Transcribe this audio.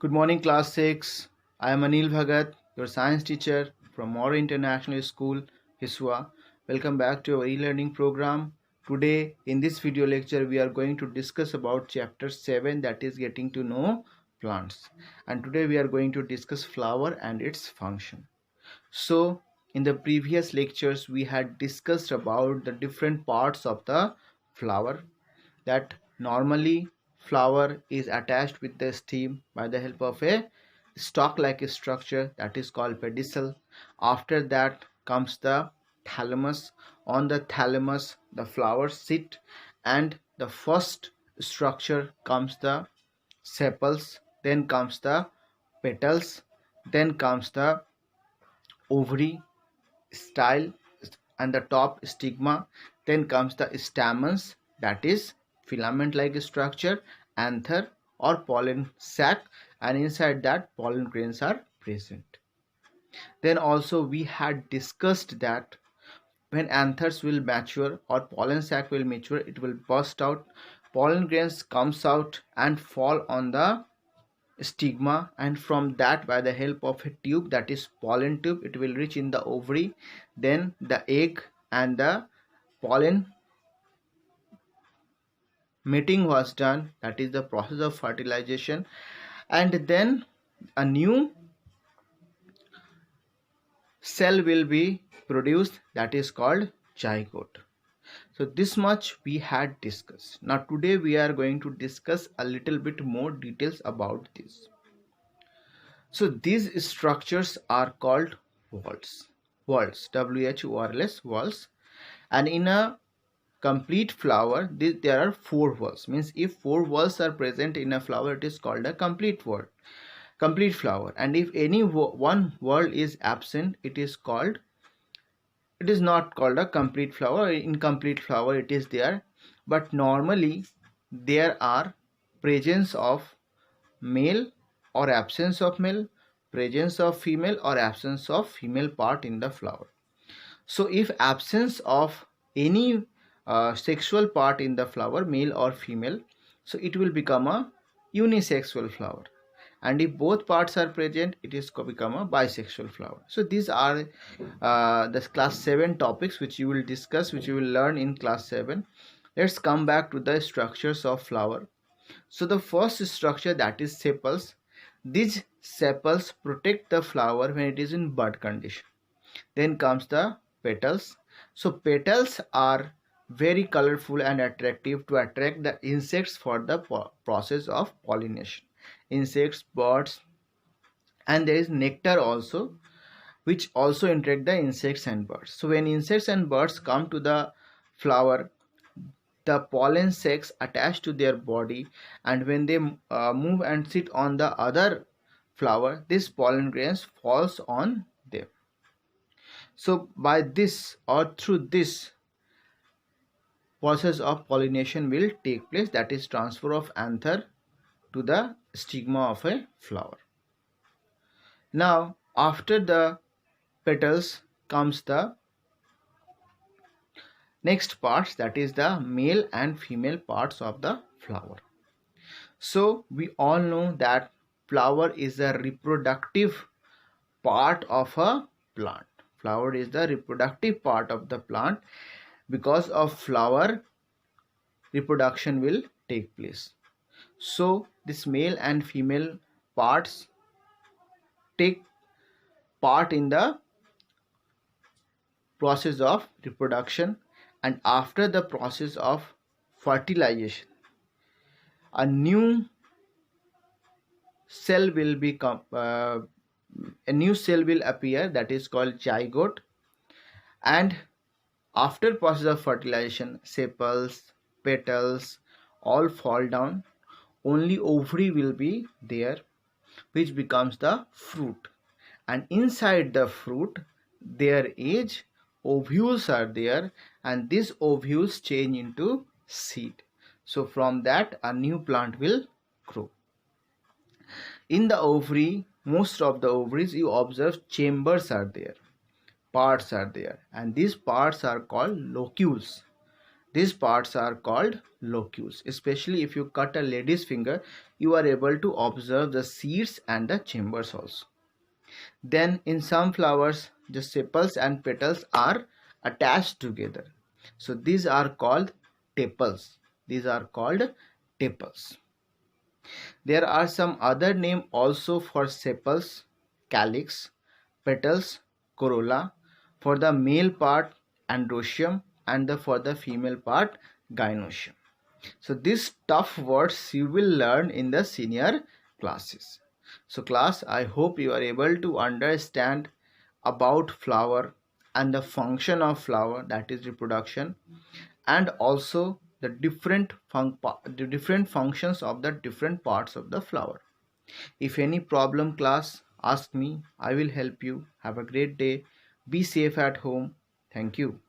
Good morning, class 6. I am Anil Bhagat, your science teacher from Mora International School, Hiswa. Welcome back to our e-learning program. Today, in this video lecture, we are going to discuss about chapter 7, that is getting to know plants. And today we are going to discuss flower and its function. So, in the previous lectures, we had discussed about the different parts of the flower, that normally flower is attached with the stem by the help of a stalk like structure that is called pedicel. After that comes the thalamus. On the thalamus the flowers sit, and the first structure comes the sepals, then comes the petals, then comes the ovary, style, and the top stigma. Then comes the stamens, that is filament like structure, anther or pollen sac, and inside that pollen grains are present. Then also we had discussed that when anthers will mature or pollen sac will mature, it will burst out, pollen grains comes out and fall on the stigma, and from that by the help of a tube, that is pollen tube, it will reach in the ovary. Then the egg and the pollen mating was done, that is the process of fertilization, and then a new cell will be produced, that is called zygote. So this much we had discussed. Now today we are going to discuss a little bit more details about this. So these structures are called whorls. Whorls, WHORLS, whorls. And in a complete flower, there are four whorls. Means if four whorls are present in a flower, it is called a complete whorl, complete flower. And if any one whorl is absent, it is not called a complete flower. Incomplete flower it is there. But normally there are presence of male or absence of male, presence of female or absence of female part in the flower. So if absence of any sexual part in the flower, male or female, so it will become a unisexual flower. And if both parts are present, it is become a bisexual flower. So these are the class 7 topics which you will discuss, which you will learn in class 7. Let's come back to the structures of flower. So the first structure, that is sepals. These sepals protect the flower when it is in bud condition. Then comes the petals. So petals are very colorful and attractive to attract the insects for the process of pollination. Insects, birds, and there is nectar also, which also attract the insects and birds. So when insects and birds come to the flower, the pollen sacs attach to their body, and when they move and sit on the other flower, this pollen grains falls on them. So by this or through this process of pollination will take place, that is transfer of anther to the stigma of a flower. Now after the petals comes the next parts, that is the male and female parts of the flower. So we all know that flower is a reproductive part of a plant. Flower is the reproductive part of the plant. Because of flower, reproduction will take place. So this male and female parts take part in the process of reproduction, and after the process of fertilization, a new cell will become a new cell will appear, that is called zygote. And after process of fertilization, sepals, petals all fall down, only ovary will be there, which becomes the fruit. And inside the fruit there is ovules are there, and these ovules change into seed. So from that a new plant will grow. In the ovary, most of the ovaries, you observe chambers are there, parts are there, and these parts are called locules. These parts are called locules. Especially if you cut a lady's finger, you are able to observe the seeds and the chambers also. Then in some flowers, the sepals and petals are attached together. So these are called tepals. These are called tepals. There are some other name also for sepals: calyx, petals, corolla. For the male part, androecium, and for the female part, gynoecium. So these tough words you will learn in the senior classes. So class, I hope you are able to understand about flower and the function of flower, that is reproduction, and also the different functions of the different parts of the flower. If any problem, class, ask me. I will help you. Have a great day. Be safe at home. Thank you.